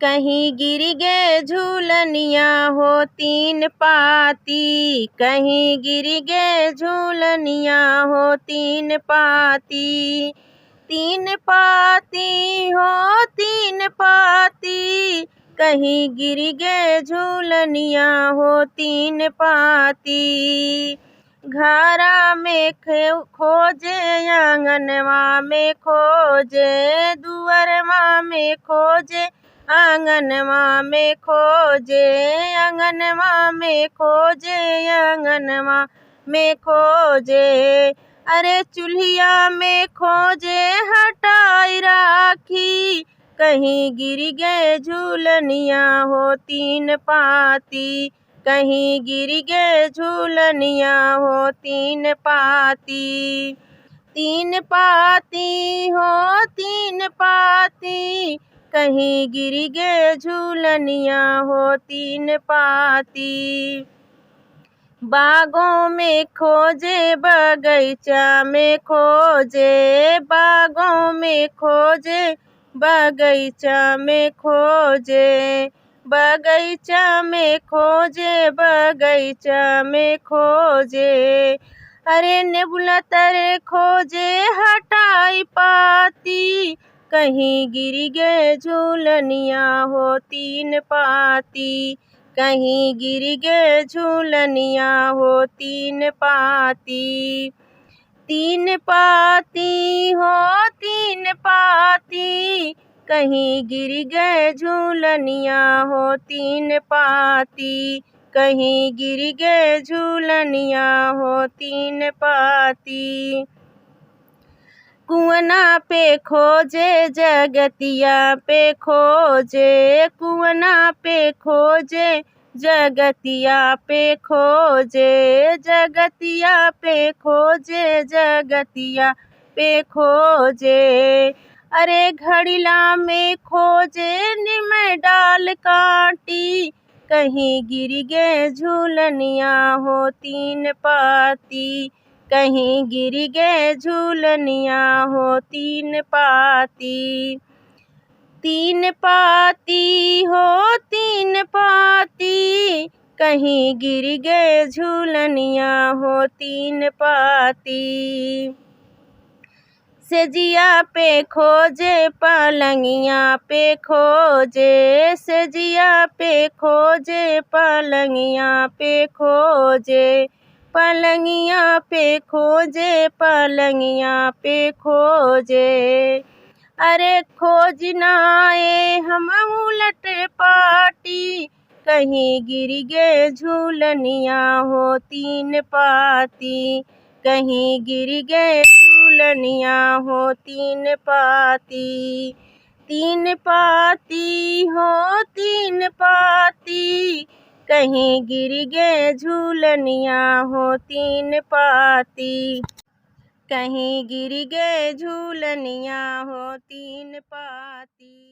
कहीं गिर गे झूलनिया हो तीन पाती, कहीं गिर गे झूलनिया हो तीन पाती। तीन पाती हो तीन पाती, कहीं गिर गे झूलनिया हो तीन पाती। घरा में खोजे आंगनवा में खोजे, दुअरवा में खोजे आंगनवा में खोजे, आंगनवा में खोजे, आंगनवा में खोजे। अरे चूल्हिया में खोजे हटाई राखी, कहीं गिर गए झूलनिया हो तीन पाती, कहीं गिर गए झूलनिया हो तीन पाती। तीन पाती हो तीन पाती, कहीं गिर गए झूलनिया हो तीन पाती। बागों में खोजे बगीचा में खोजे, बागों में खोजे बगीचा में खोजे, बगीचा में खोजे, बगीचा में खोजे। अरे नेबुला तरे खोजे हटाई पाती, कहीं गिर गए झूलनिया हो तीन पाती, कहीं गिर गए झूलनिया हो तीन पाती। तीन पाती हो तीन पाती, कहीं गिर गए झूलनिया हो तीन पाती, कहीं गिर गए झूलनिया हो तीन पाती। कुआना पे खोजे जगतिया पे खोजे, कुआना पे खोजे जगतिया पे खोजे, जगतिया पे खोजे, जगतिया पे खोजे। अरे घड़िला में खोजे निम डाल काटी, कहीं गिर गए झूलनिया हो तीन पाती, कहीं गिर गए झूलनिया हो तीन पाती। तीन पाती हो तीन पाती, कहीं गिर गए झूलनिया हो तीन पाती। सेजिया पे खोजे पलंगिया पे खोजे, सेजिया पे खोजे पलंगिया पे खोजे, पलंगिया पे खोजे, पलंगिया पे खोजे। अरे खोजनाए हम उलट पाटी, कहीं गिर गए झूलनिया हो तीन पाती, कहीं गिर गए झूलनिया हो तीन पाती। तीन पाती हो तीन पाती, कहीं गिर गए झूलनिया हो तीन पाती, कहीं गिर गए झूलनिया हो तीन पाती।